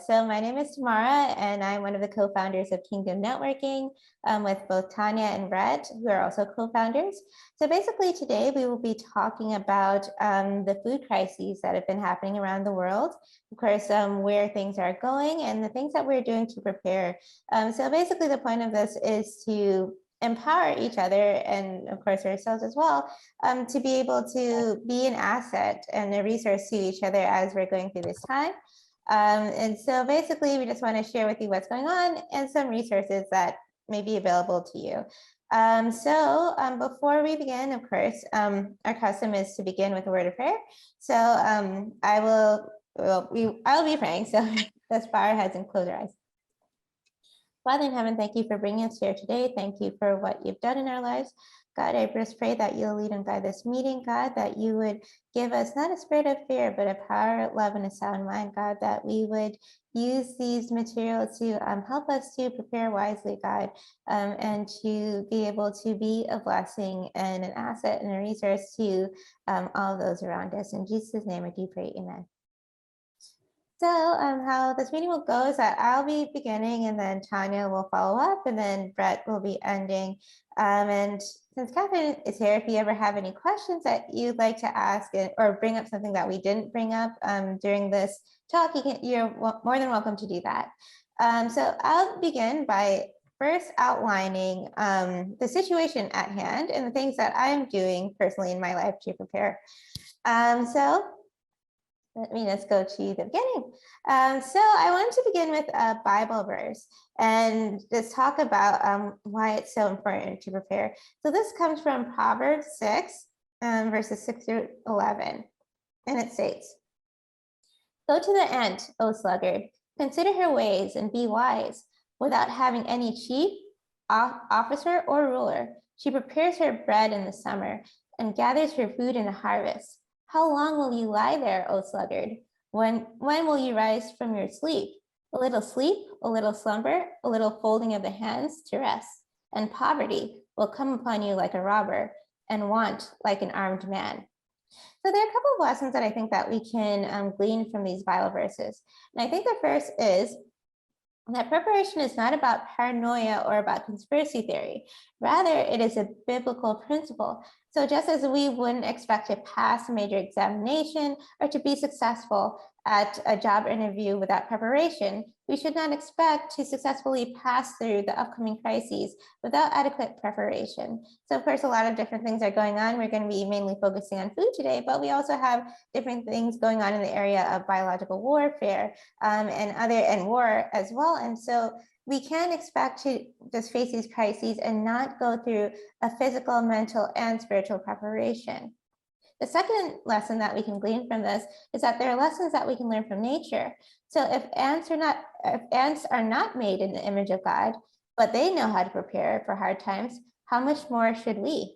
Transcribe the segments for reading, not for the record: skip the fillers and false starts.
So my name is Tamara, and I'm one of the co-founders of Kingdom Networking with both Tanya and Brett, who are also co-founders. So basically today we will be talking about the food crises that have been happening around the world, of course, where things are going and the things that we're doing to prepare. So basically the point of this is to empower each other and of course ourselves as well to be able to be an asset and a resource to each other as we're going through this time. And so basically we just want to share with you what's going on and some resources that may be available to you. Before we begin, of course, our custom is to begin with a word of prayer. So I'll be praying. So let's bow our heads and close our eyes. Father in heaven, thank you for bringing us here today. Thank you for what you've done in our lives. God, I just pray that you'll lead and guide this meeting, God, that you would give us not a spirit of fear, but a power, love, and a sound mind, God, that we would use these materials to help us to prepare wisely, God, and to be able to be a blessing and an asset and a resource to all of those around us. In Jesus' name, I do pray, amen. So how this meeting will go is that I'll be beginning and then Tanya will follow up and then Brett will be ending. And since Catherine is here, if you ever have any questions that you'd like to ask or bring up something that we didn't bring up during this talk, you're more than welcome to do that. So I'll begin by first outlining the situation at hand and the things that I'm doing personally in my life to prepare. Let's go to the beginning. So I wanted to begin with a Bible verse and just talk about why it's so important to prepare. So this comes from Proverbs 6, verses 6 through 11. And it states, "Go to the ant, O sluggard, consider her ways and be wise. Without having any chief, officer, or ruler, she prepares her bread in the summer and gathers her food in the harvest. How long will you lie there, O sluggard? When will you rise from your sleep? A little sleep, a little slumber, a little folding of the hands to rest, and poverty will come upon you like a robber, and want like an armed man." So there are a couple of lessons that I think that we can glean from these Bible verses. And I think the first is that preparation is not about paranoia or about conspiracy theory. Rather, it is a biblical principle. So just as we wouldn't expect to pass a major examination or to be successful at a job interview without preparation, we should not expect to successfully pass through the upcoming crises without adequate preparation. So of course, a lot of different things are going on. We're going to be mainly focusing on food today, but we also have different things going on in the area of biological warfare and war as well. And so we can expect to just face these crises and not go through a physical, mental, and spiritual preparation. The second lesson that we can glean from this is that there are lessons that we can learn from nature. So if ants are not made in the image of God, but they know how to prepare for hard times, how much more should we?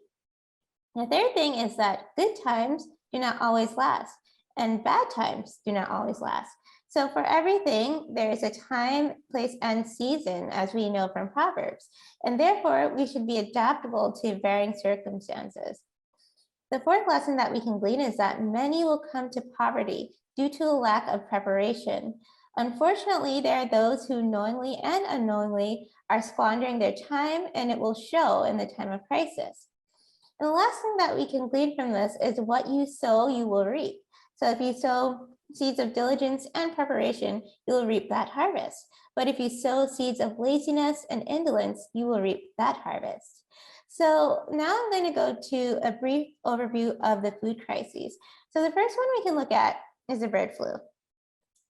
The third thing is that good times do not always last, and bad times do not always last. So for everything, there is a time, place, and season, as we know from Proverbs, and therefore we should be adaptable to varying circumstances. The fourth lesson that we can glean is that many will come to poverty due to a lack of preparation. Unfortunately, there are those who knowingly and unknowingly are squandering their time, and it will show in the time of crisis. And the last thing that we can glean from this is what you sow, you will reap. So if you sow seeds of diligence and preparation, you will reap that harvest. But if you sow seeds of laziness and indolence, you will reap that harvest. So now I'm going to go to a brief overview of the food crises. So the first one we can look at is the bird flu.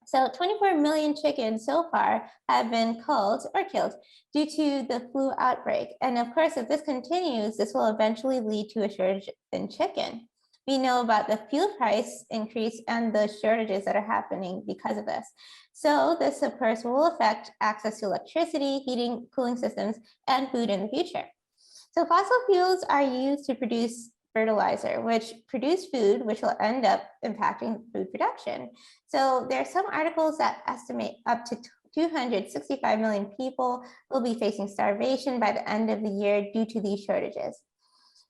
So 24 million chickens so far have been culled or killed due to the flu outbreak. And of course, if this continues, this will eventually lead to a shortage in chicken. We know about the fuel price increase and the shortages that are happening because of this. So this, of course, will affect access to electricity, heating, cooling systems, and food in the future. So fossil fuels are used to produce fertilizer, which produce food, which will end up impacting food production. So there are some articles that estimate up to 265 million people will be facing starvation by the end of the year due to these shortages.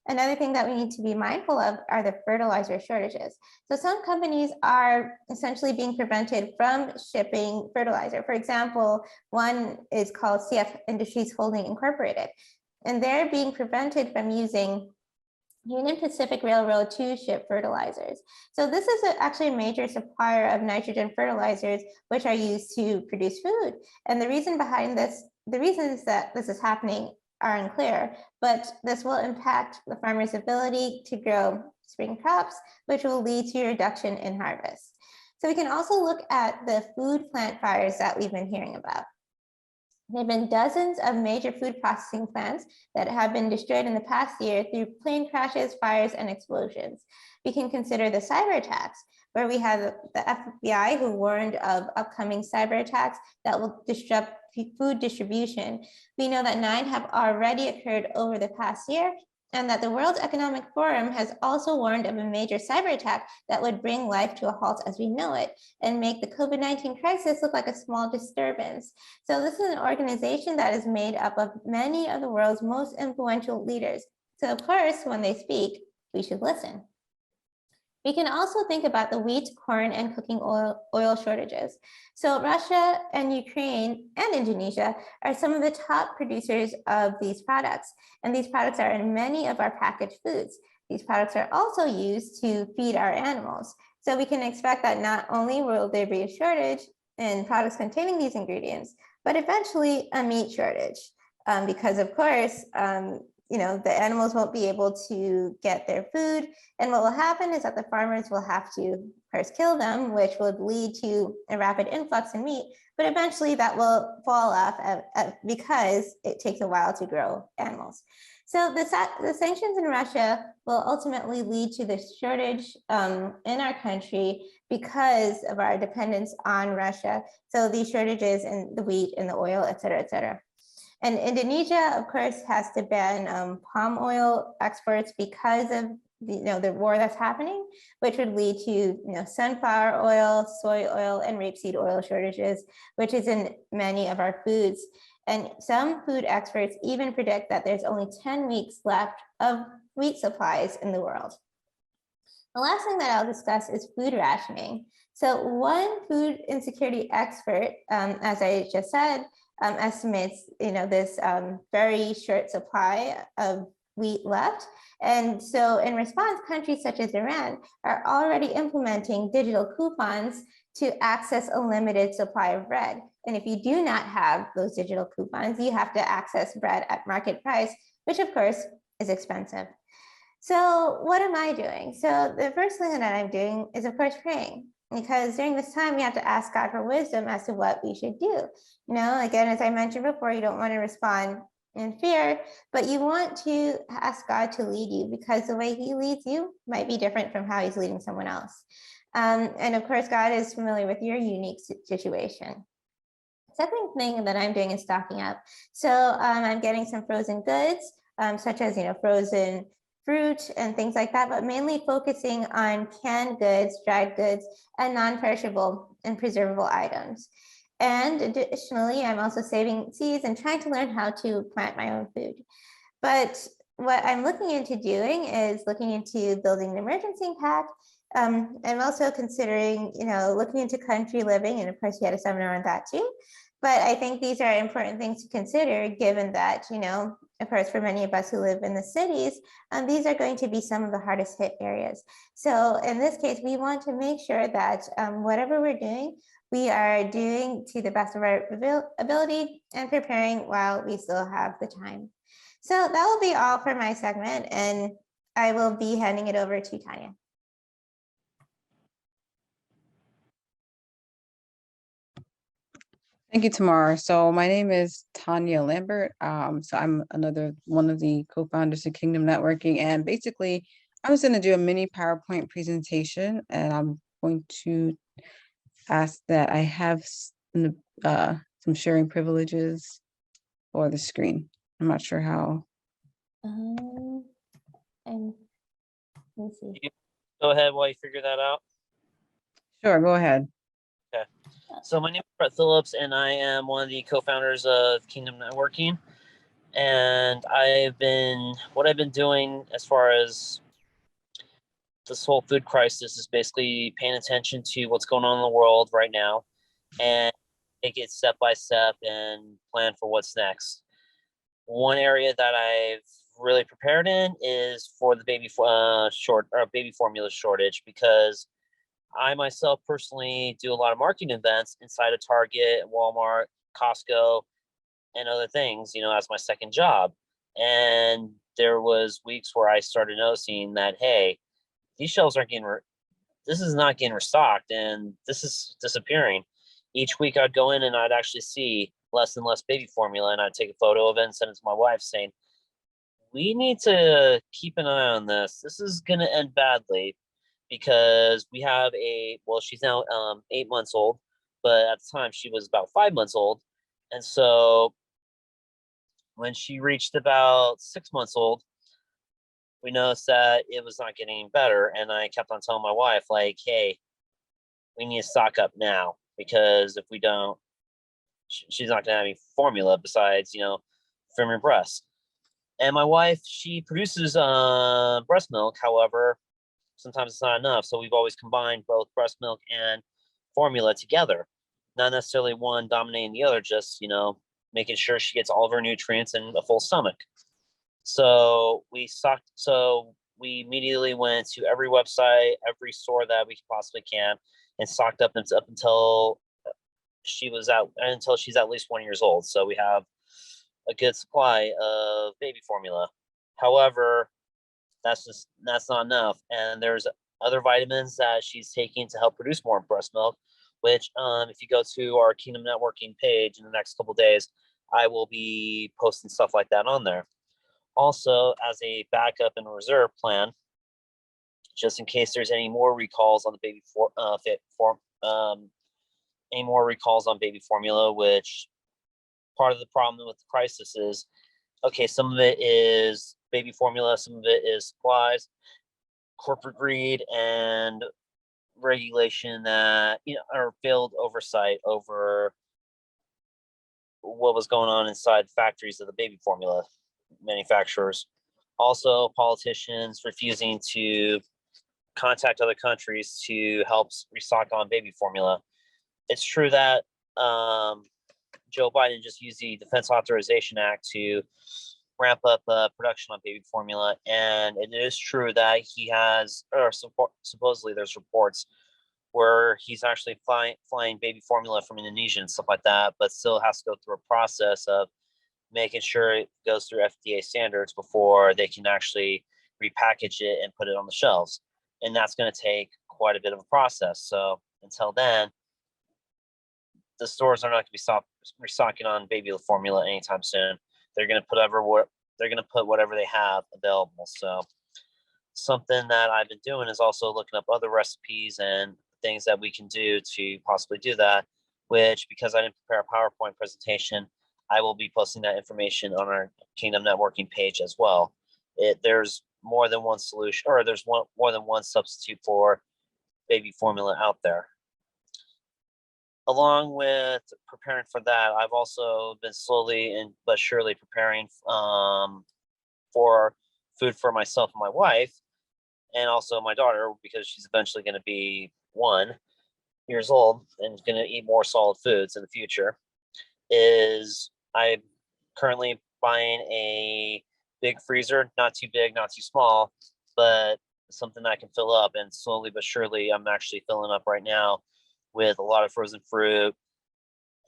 Another thing that we need to be mindful of are the fertilizer shortages. So some companies are essentially being prevented from shipping fertilizer. For example, one is called CF Industries Holding Incorporated, and they're being prevented from using Union Pacific Railroad to ship fertilizers. So this is actually a major supplier of nitrogen fertilizers, which are used to produce food. And the reason behind this, the reasons that this is happening are unclear, but this will impact the farmer's ability to grow spring crops, which will lead to a reduction in harvest. So we can also look at the food plant fires that we've been hearing about. There have been dozens of major food processing plants that have been destroyed in the past year through plane crashes, fires, and explosions. We can consider the cyber attacks, where we have the FBI who warned of upcoming cyber attacks that will disrupt food distribution. We know that 9 have already occurred over the past year, and that the World Economic Forum has also warned of a major cyber attack that would bring life to a halt as we know it and make the COVID-19 crisis look like a small disturbance. So this is an organization that is made up of many of the world's most influential leaders. So of course, when they speak, we should listen. We can also think about the wheat, corn, and cooking oil shortages. So Russia and Ukraine and Indonesia are some of the top producers of these products. And these products are in many of our packaged foods. These products are also used to feed our animals. So we can expect that not only will there be a shortage in products containing these ingredients, but eventually a meat shortage. Because of course, the animals won't be able to get their food. And what will happen is that the farmers will have to first kill them, which would lead to a rapid influx in meat, but eventually that will fall off because it takes a while to grow animals. So the sanctions in Russia will ultimately lead to the shortage in our country because of our dependence on Russia. So these shortages in the wheat and the oil, et cetera, et cetera. And Indonesia, of course, has to ban palm oil exports because of the war that's happening, which would lead to sunflower oil, soy oil, and rapeseed oil shortages, which is in many of our foods. And some food experts even predict that there's only 10 weeks left of wheat supplies in the world. The last thing that I'll discuss is food rationing. So one food insecurity expert, as I just said, estimates this very short supply of wheat left. And so in response, countries such as Iran are already implementing digital coupons to access a limited supply of bread. And if you do not have those digital coupons, you have to access bread at market price, which of course is expensive. So what am I doing? So the first thing that I'm doing is of course praying, because during this time we have to ask God for wisdom as to what we should do. Again, as I mentioned before, you don't want to respond in fear, but you want to ask God to lead you, because the way he leads you might be different from how he's leading someone else. And of course, God is familiar with your unique situation. Second thing that I'm doing is stocking up. So I'm getting some frozen goods, such as frozen fruit and things like that, but mainly focusing on canned goods, dried goods, and non-perishable and preservable items. And additionally, I'm also saving seeds and trying to learn how to plant my own food. But what I'm looking into doing is looking into building an emergency pack. I'm also considering, looking into country living, and of course, we had a seminar on that too. But I think these are important things to consider, given that, of course, for many of us who live in the cities, these are going to be some of the hardest hit areas. So in this case, we want to make sure that whatever we're doing, we are doing to the best of our ability and preparing while we still have the time. So that will be all for my segment, and I will be handing it over to Tanya. Thank you, Tamara. So my name is Tanya Lambert. So I'm another one of the co-founders of Kingdom Networking. And basically, I was going to do a mini PowerPoint presentation, and I'm going to ask that I have some sharing privileges for the screen. I'm not sure how. And let me see. Go ahead while you figure that out. Sure, go ahead. Okay. So my name is Brett Phillips, and I am one of the co-founders of Kingdom Networking. And what I've been doing as far as this whole food crisis is basically paying attention to what's going on in the world right now and take it step by step and plan for what's next. One area that I've really prepared in is for the baby formula shortage, because I myself personally do a lot of marketing events inside of Target, Walmart, Costco, and other things, as my second job. And there was weeks where I started noticing that, hey, these shelves aren't this is not getting restocked, and this is disappearing. Each week I'd go in and I'd actually see less and less baby formula, and I'd take a photo of it and send it to my wife saying, we need to keep an eye on this. This is going to end badly, because we have she's now 8 months old, but at the time she was about 5 months old. And so when she reached about 6 months old, we noticed that it was not getting better. And I kept on telling my wife, like, hey, we need to stock up now, because if we don't, she's not going to have any formula besides, from her breast. And my wife, she produces breast milk. However, sometimes it's not enough. So we've always combined both breast milk and formula together. Not necessarily one dominating the other, just, making sure she gets all of her nutrients in a full stomach. So we immediately went to every website, every store that we possibly can, and stocked up until she's at least 1 year old. So we have a good supply of baby formula. However, that's not enough. And there's other vitamins that she's taking to help produce more breast milk, which if you go to our Kingdom Networking page in the next couple of days, I will be posting stuff like that on there. Also, as a backup and reserve plan, just in case there's any more recalls on the any more recalls on baby formula, which part of the problem with the crisis is, okay, some of it is baby formula, some of it is supplies, corporate greed, and regulation that, or failed oversight over what was going on inside factories of the baby formula manufacturers. Also, politicians refusing to contact other countries to help restock on baby formula. It's true that Joe Biden just used the Defense Authorization Act to ramp up production on baby formula, and it is true that he has, or supposedly there's reports where he's actually flying baby formula from Indonesia and stuff like that, but still has to go through a process of making sure it goes through FDA standards before they can actually repackage it and put it on the shelves. And that's going to take quite a bit of a process. So until then, the stores are not going to be restocking on baby formula anytime soon. They're going to put whatever they have available. So something that I've been doing is also looking up other recipes and things that we can do to possibly do that, which, because I didn't prepare a PowerPoint presentation, I will be posting that information on our Kingdom Networking page as well. There's more than one solution, or there's more than one substitute for baby formula out there. Along with preparing for that, I've also been slowly but surely preparing for food for myself and my wife, and also my daughter, because she's eventually going to be 1 year old and going to eat more solid foods in the future. I'm currently buying a big freezer, not too big, not too small, but something that I can fill up. And slowly but surely, I'm actually filling up right now with a lot of frozen fruit,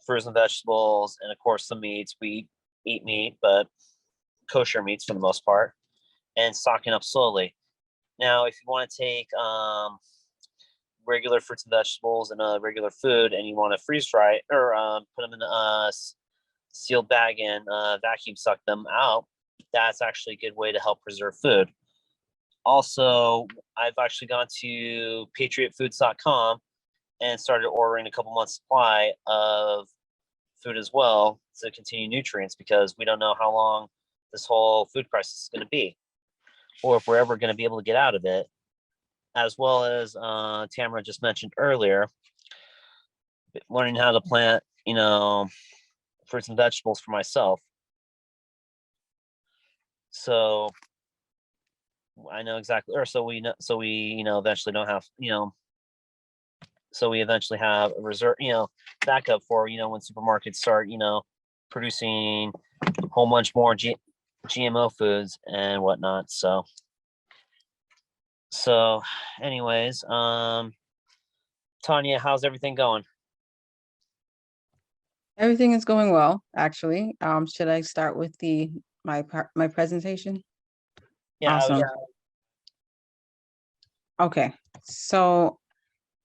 frozen vegetables, and of course some meats. We eat meat, but kosher meats for the most part, and stocking up slowly. Now, if you want to take regular fruits and vegetables and regular food, and you want to freeze dry or put them in a sealed bag and vacuum suck them out, that's actually a good way to help preserve food. Also, I've actually gone to patriotfoods.com and started ordering a couple months supply of food as well to continue nutrients, because we don't know how long this whole food crisis is going to be, or if we're ever going to be able to get out of it. As well as Tamara just mentioned earlier, learning how to plant, fruits and vegetables for myself. So I know exactly, or so we know, eventually don't have, so we eventually have a reserve, backup for, when supermarkets start, producing a whole bunch more GMO foods and whatnot. So anyways, Tanya, how's everything going? Everything is going well, actually. Should I start with my presentation? Yeah, Awesome. Okay, so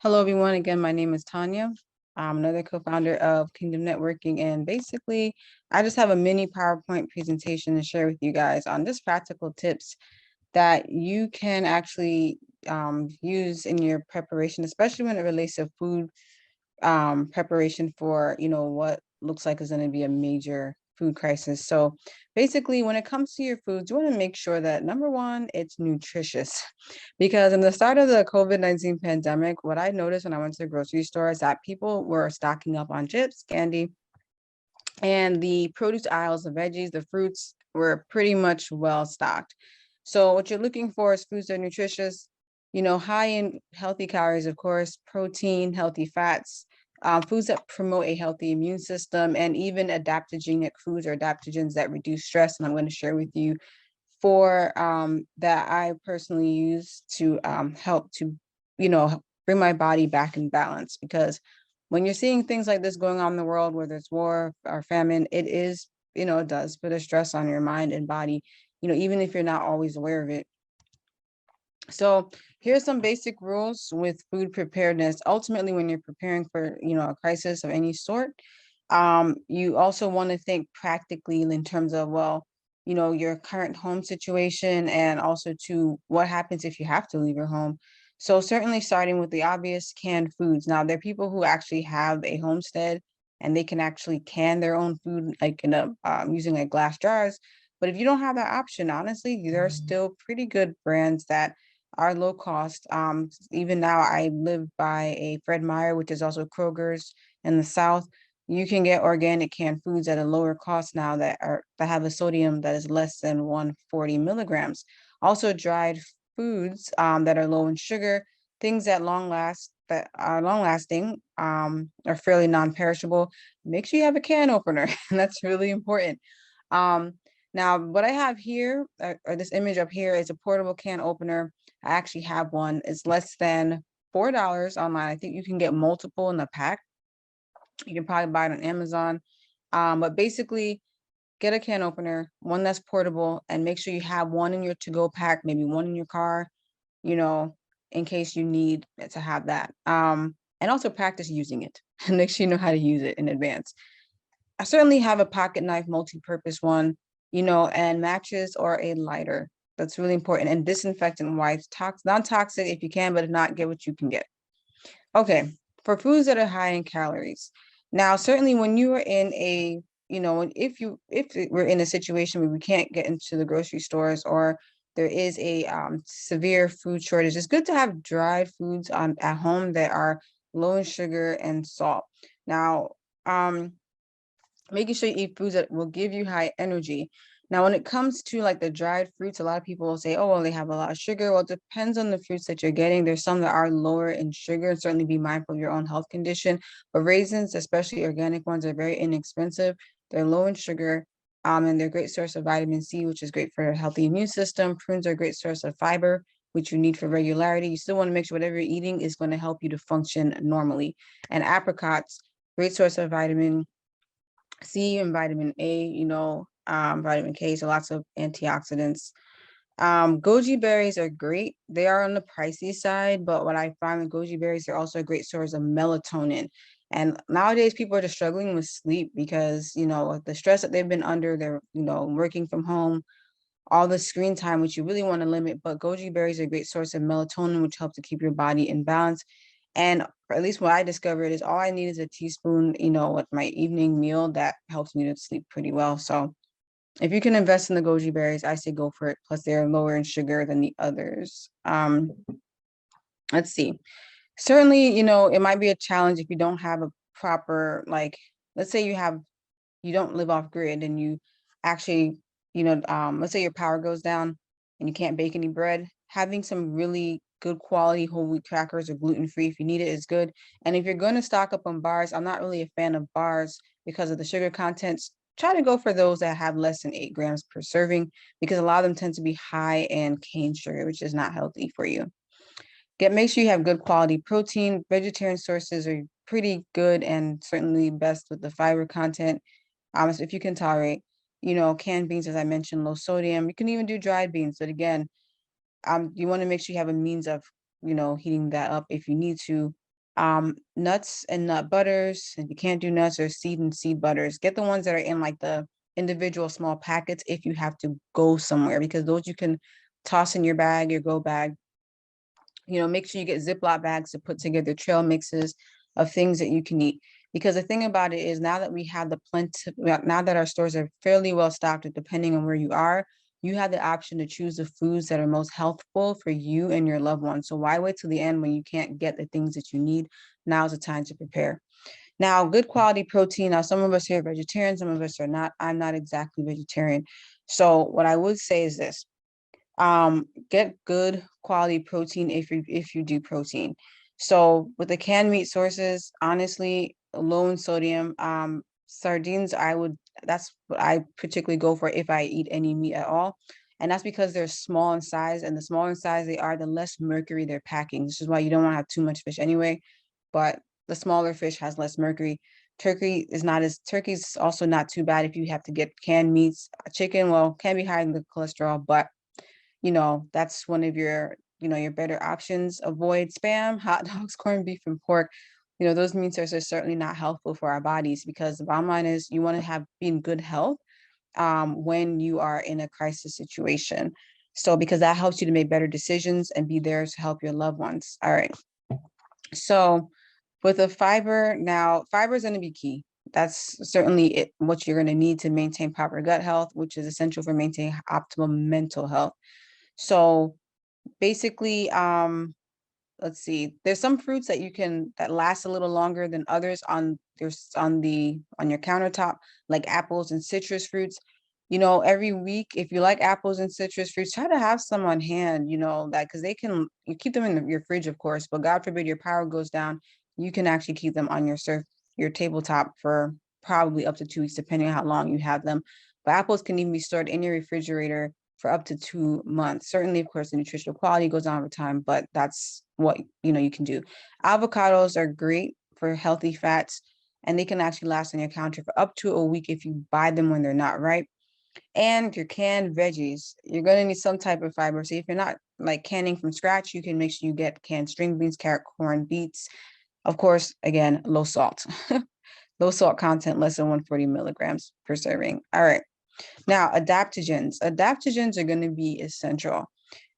hello everyone. Again, my name is Tanya. I'm another co-founder of Kingdom Networking, and basically, I just have a mini PowerPoint presentation to share with you guys on just practical tips that you can actually use in your preparation, especially when it relates to food preparation for, what looks like is going to be a major food crisis. So basically, when it comes to your foods, you want to make sure that number one, it's nutritious. Because in the start of the COVID-19 pandemic, what I noticed when I went to the grocery store is that people were stocking up on chips, candy, and the produce aisles, the veggies, the fruits were pretty much well stocked. So what you're looking for is foods that are nutritious, high in healthy calories, of course, protein, healthy fats, foods that promote a healthy immune system, and even adaptogenic foods or adaptogens that reduce stress. And I'm going to share with you four that I personally use to help to, bring my body back in balance. Because when you're seeing things like this going on in the world, whether it's war or famine, it is, it does put a stress on your mind and body, even if you're not always aware of it. So here's some basic rules with food preparedness. Ultimately, when you're preparing for, a crisis of any sort, you also want to think practically in terms of, well, your current home situation, and also to what happens if you have to leave your home. So certainly starting with the obvious, canned foods. Now, there are people who actually have a homestead and they can actually can their own food, like in a using like glass jars. But if you don't have that option, honestly, there are still pretty good brands that are low cost. Even now, I live by a Fred Meyer, which is also Kroger's in the South. You can get organic canned foods at a lower cost now that have a sodium that is less than 140 milligrams. Also, dried foods that are low in sugar, things that that are long lasting, are fairly non-perishable. Make sure you have a can opener, and that's really important. Now, what I have here, or this image up here, is a portable can opener. I actually have one. It's less than $4 online. I think you can get multiple in the pack. You can probably buy it on Amazon. But basically, get a can opener, one that's portable, and make sure you have one in your to-go pack, maybe one in your car, in case you need to have that. And also practice using it and make sure you know how to use it in advance. I certainly have a pocket knife, multi-purpose one, and matches or a lighter. That's really important. And disinfectant wipes, non-toxic if you can, but if not, get what you can get. Okay, for foods that are high in calories. Now, certainly when you are in a, if we're in a situation where we can't get into the grocery stores, or there is a severe food shortage, it's good to have dried foods at home that are low in sugar and salt. Now, making sure you eat foods that will give you high energy. Now, when it comes to like the dried fruits, a lot of people will say, oh, well, they have a lot of sugar. Well, it depends on the fruits that you're getting. There's some that are lower in sugar, and certainly be mindful of your own health condition. But raisins, especially organic ones, are very inexpensive. They're low in sugar, and they're a great source of vitamin C, which is great for a healthy immune system. Prunes are a great source of fiber, which you need for regularity. You still want to make sure whatever you're eating is going to help you to function normally. And apricots, great source of vitamin C and vitamin A, vitamin K, so lots of antioxidants. Goji berries are great. They are on the pricey side, but what I find with goji berries, they're also a great source of melatonin. And nowadays, people are just struggling with sleep because, the stress that they've been under, they're, working from home, all the screen time, which you really want to limit. But goji berries are a great source of melatonin, which helps to keep your body in balance. And at least what I discovered is all I need is a teaspoon, with my evening meal that helps me to sleep pretty well. So if you can invest in the goji berries, I say go for it. Plus they're lower in sugar than the others. Let's see. Certainly, it might be a challenge if you don't have a proper, like, let's say you don't live off grid and you actually, let's say your power goes down and you can't bake any bread, having some really good quality whole wheat crackers or gluten-free if you need it is good. And if you're going to stock up on bars, I'm not really a fan of bars because of the sugar contents. Try to go for those that have less than 8 grams per serving, because a lot of them tend to be high in cane sugar, which is not healthy for you. Make sure you have good quality protein. Vegetarian sources are pretty good and certainly best with the fiber content. So if you can tolerate, canned beans, as I mentioned, low sodium. You can even do dried beans. But again, you want to make sure you have a means of, heating that up if you need to. Nuts and nut butters. If you can't do nuts, or seed and seed butters, get the ones that are in like the individual small packets if you have to go somewhere, because those you can toss in your bag, your go bag. Make sure you get Ziploc bags to put together trail mixes of things that you can eat. Because the thing about it is, now that we have now that our stores are fairly well stocked, depending on where you are, you have the option to choose the foods that are most healthful for you and your loved ones. So why wait till the end when you can't get the things that you need? Now's the time to prepare. Now, good quality protein. Now, some of us here are vegetarian, some of us are not. I'm not exactly vegetarian. So what I would say is this: get good quality protein if you do protein. So with the canned meat sources, honestly, low in sodium. Sardines, that's what I particularly go for if I eat any meat at all. And that's because they're small in size, and the smaller in size they are, the less mercury they're packing. This is why you don't want to have too much fish anyway, but the smaller fish has less mercury. Turkey's also not too bad if you have to get canned meats. Chicken, well, can be high in the cholesterol, but that's one of your better options. Avoid spam, hot dogs, corned beef, and pork. Those meat sources are certainly not helpful for our bodies, because the bottom line is you want to be in good health when you are in a crisis situation. So, because that helps you to make better decisions and be there to help your loved ones. All right. So with the fiber, now fiber is going to be key. That's certainly what you're going to need to maintain proper gut health, which is essential for maintaining optimal mental health. So basically, let's see, there's some fruits that last a little longer than others on your countertop, like apples and citrus fruits. Every week, if you like apples and citrus fruits, try to have some on hand, that, because you keep them in your fridge, of course, but God forbid your power goes down, you can actually keep them on your tabletop for probably up to 2 weeks, depending on how long you have them. But apples can even be stored in your refrigerator for up to 2 months. Certainly, of course, the nutritional quality goes on over time, but that's what you can do. Avocados are great for healthy fats, and they can actually last on your counter for up to a week if you buy them when they're not ripe. And your canned veggies, you're going to need some type of fiber. So if you're not like canning from scratch, you can make sure you get canned string beans, carrot, corn, beets. Of course, again, low salt. Low salt content, less than 140 milligrams per serving. All right. Now, adaptogens. Adaptogens are going to be essential.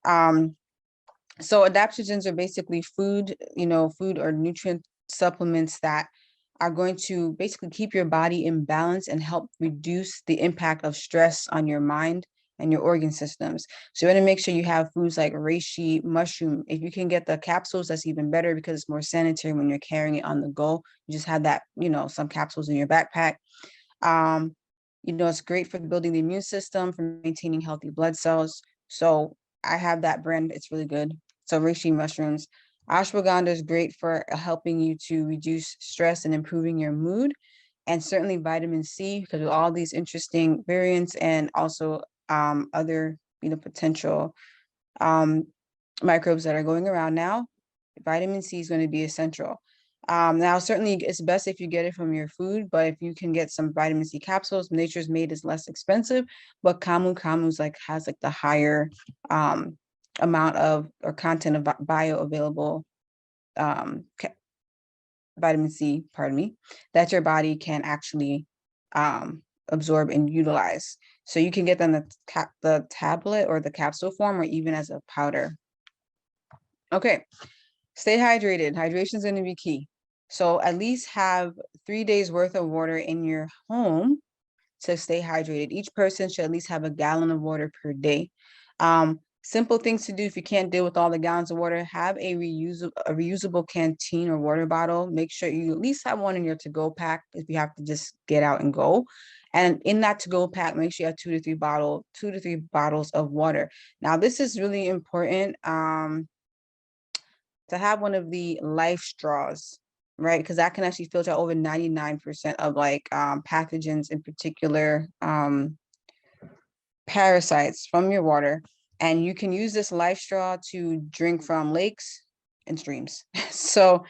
So adaptogens are basically food or nutrient supplements that are going to basically keep your body in balance and help reduce the impact of stress on your mind and your organ systems. So you want to make sure you have foods like reishi, mushroom. If you can get the capsules, that's even better, because it's more sanitary when you're carrying it on the go. You just have that, some capsules in your backpack. It's great for building the immune system, for maintaining healthy blood cells. So I have that brand. It's really good. So reishi mushrooms. Ashwagandha is great for helping you to reduce stress and improving your mood. And certainly vitamin C, because of all these interesting variants and also other, potential microbes that are going around now, vitamin C is going to be essential. Now, certainly it's best if you get it from your food, but if you can get some vitamin C capsules, Nature's Made is less expensive, but Camu's has the higher amount of or content of bioavailable vitamin C, that your body can actually absorb and utilize. So you can get them the tablet or the capsule form, or even as a powder. Okay, stay hydrated. Hydration is going to be key. So at least have 3 days worth of water in your home to stay hydrated. Each person should at least have a gallon of water per day. Simple things to do if you can't deal with all the gallons of water, have a reusable canteen or water bottle. Make sure you at least have one in your to-go pack if you have to just get out and go. And in that to-go pack, make sure you have 2 to 3 bottles of water. Now, this is really important to have one of the life straws, right? Because that can actually filter out over 99% of like pathogens, in particular parasites from your water. And you can use this life straw to drink from lakes and streams. So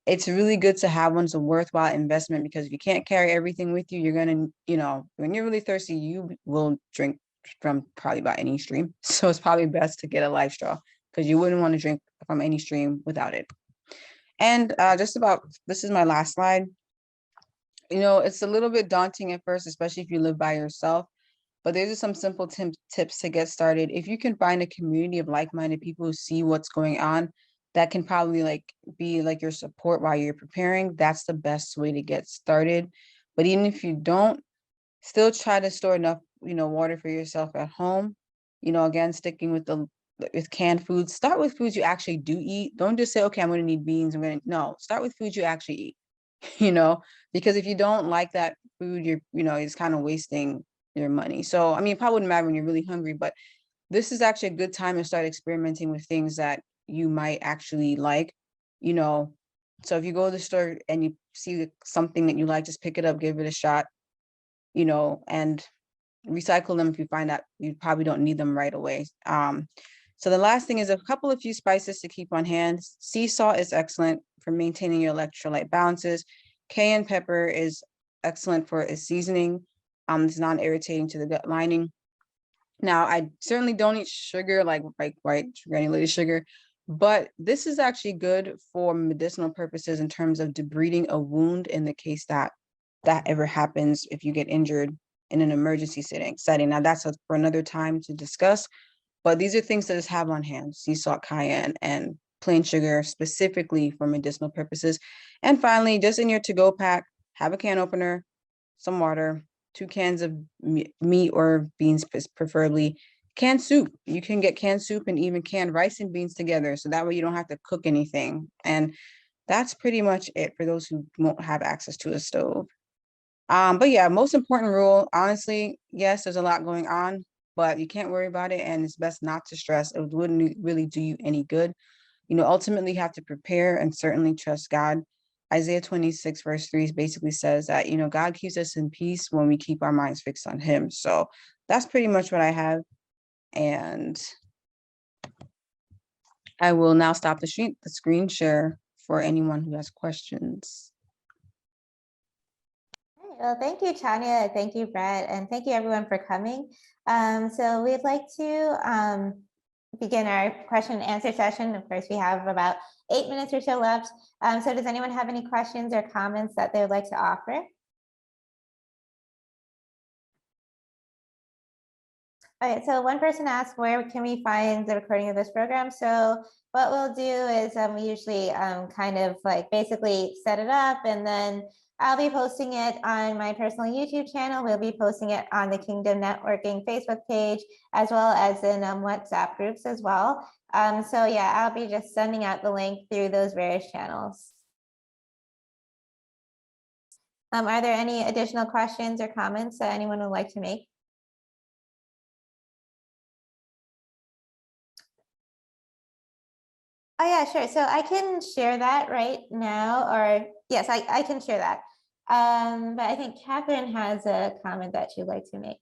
it's really good to have one. It's a worthwhile investment, because if you can't carry everything with you, you're gonna, when you're really thirsty, you will drink from probably about any stream. So it's probably best to get a life straw, because you wouldn't want to drink from any stream without it. And this is my last slide. It's a little bit daunting at first, especially if you live by yourself. But there's just some simple tips to get started. If you can find a community of like-minded people who see what's going on, that can probably be like your support while you're preparing. That's the best way to get started. But even if you don't, still try to store enough, water for yourself at home. Again, sticking with canned foods. Start with foods you actually do eat. Don't just say, okay, I'm going to need beans. No, start with foods you actually eat. Because if you don't like that food, it's kind of wasting your money. So, I mean, it probably wouldn't matter when you're really hungry, but this is actually a good time to start experimenting with things that you might actually like, So if you go to the store and you see something that you like, just pick it up, give it a shot, and recycle them if you find that you probably don't need them right away. So the last thing is a few spices to keep on hand. Sea salt is excellent for maintaining your electrolyte balances. Cayenne pepper is excellent for its seasoning. It's non-irritating to the gut lining. Now, I certainly don't eat sugar, like white granulated sugar, but this is actually good for medicinal purposes in terms of debriding a wound in the case that ever happens if you get injured in an emergency setting. Now, that's for another time to discuss, but these are things to just have on hand: sea salt, cayenne, and plain sugar, specifically for medicinal purposes. And finally, just in your to-go pack, have a can opener, some water, 2 cans of meat or beans, preferably. Canned soup. You can get canned soup and even canned rice and beans together. So that way you don't have to cook anything. And that's pretty much it for those who won't have access to a stove. But yeah, most important rule, honestly, yes, there's a lot going on, but you can't worry about it. And it's best not to stress. It wouldn't really do you any good. Ultimately you have to prepare and certainly trust God. Isaiah 26 verse 3 basically says that, God keeps us in peace when we keep our minds fixed on him. So that's pretty much what I have. And I will now stop the screen share for anyone who has questions. Well, thank you, Tanya. Thank you, Brett. And thank you, everyone, for coming. So we'd like to begin our question and answer session. Of course, we have about 8 minutes or so left. So does anyone have any questions or comments that they would like to offer? Okay, so one person asked, where can we find the recording of this program? So what we'll do is we usually kind of basically set it up, and then I'll be posting it on my personal YouTube channel. We'll be posting it on the Kingdom Networking Facebook page, as well as in WhatsApp groups as well. So yeah, I'll be just sending out the link through those various channels. Are there any additional questions or comments that anyone would like to make? Oh yeah, sure. So I can share that right now, or yes, I can share that. But I think Catherine has a comment that she'd like to make.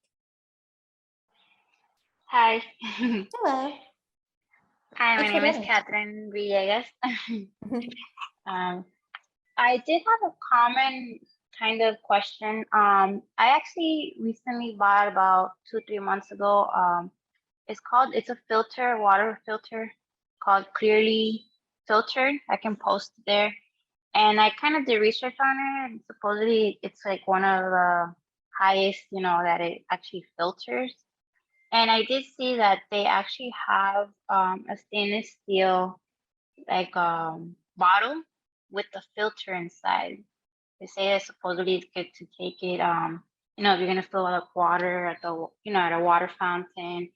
Hi. Hello. Hi, my Thanks for name is joining. Catherine Villegas. I did have a common kind of question. I actually recently bought about 2-3 months ago. It's a filter, water filter called Clearly Filtered. I can post it there. And I kind of did research on it. And supposedly it's like one of the highest, that it actually filters. And I did see that they actually have a stainless steel bottle with the filter inside. They say that supposedly it's good to take it, if you're gonna fill up water at the, at a water fountain,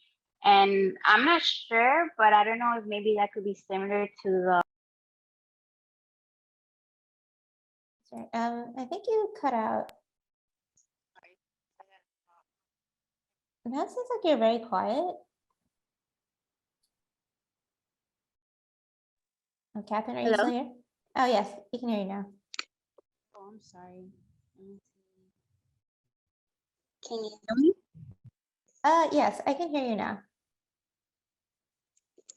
And I'm not sure, but I don't know if maybe that could be similar to the. Sorry, I think you cut out. Now it sounds like you're very quiet. Oh, Catherine, are you still Hello? here? Oh, yes, we can hear you now. Oh, I'm sorry. Can you hear me? Yes, I can hear you now.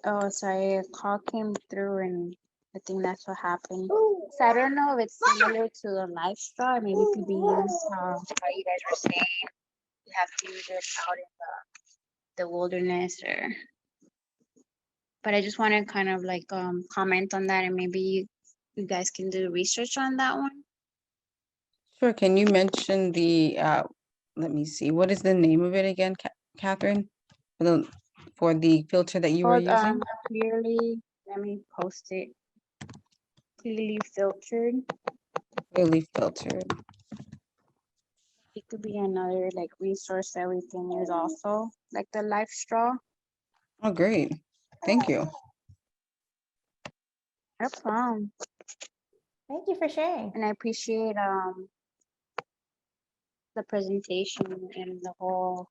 Oh, sorry. A call came through, and I think that's what happened. So I don't know if it's similar to the life straw. Maybe it could be used how you guys were saying you have to use it out in the wilderness, or. But I just want to kind of like comment on that, and maybe you guys can do research on that one. Sure. Can you mention the, let me see, what is the name of it again, Catherine? For the filter that you were Called using? clearly. Let me post it. Clearly filtered. Clearly filtered. It could be another like resource that we can use also, like the life straw. Oh, great. Thank you. No problem. Thank you for sharing. And I appreciate the presentation and the whole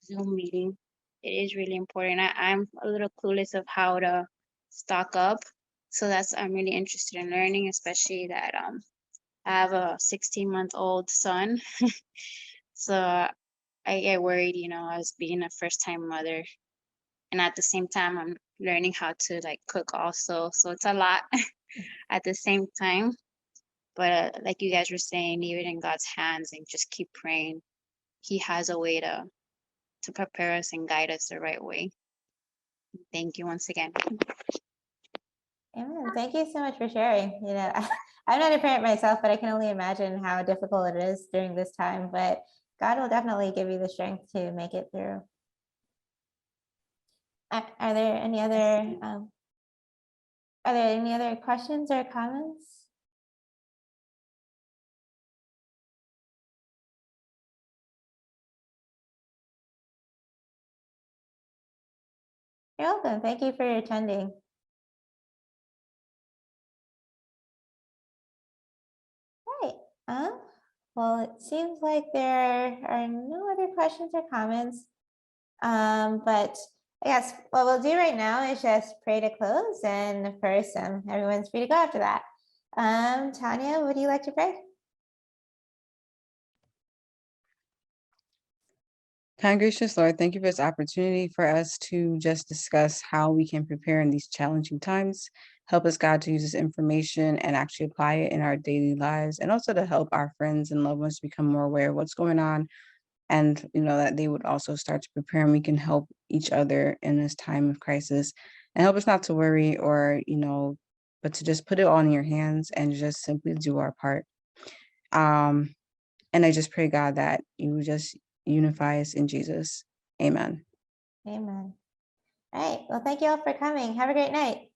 Zoom meeting. It is really important. I'm a little clueless of how to stock up. So I'm really interested in learning, especially that I have a 16-month-old son. So I get worried, as being a first-time mother. And at the same time, I'm learning how to like cook also. So it's a lot at the same time. But like you guys were saying, leave it in God's hands and just keep praying. He has a way to prepare us and guide us the right way. Thank you once again. Amen. Thank you so much for sharing. I'm not a parent myself, but I can only imagine how difficult it is during this time. But God will definitely give you the strength to make it through. Are there any other questions or comments? You're welcome. Thank you for attending. Right. Well, it seems like there are no other questions or comments. But I guess what we'll do right now is just pray to close, and of course, everyone's free to go after that. Tanya, would you like to pray? Kind gracious Lord, thank you for this opportunity for us to just discuss how we can prepare in these challenging times. Help us, God, to use this information and actually apply it in our daily lives, and also to help our friends and loved ones become more aware of what's going on, and that they would also start to prepare, and we can help each other in this time of crisis, and help us not to worry or but to just put it all in your hands and just simply do our part. And I just pray, God, that you would just unify us in Jesus. Amen. Amen. All right. Well, thank you all for coming. Have a great night.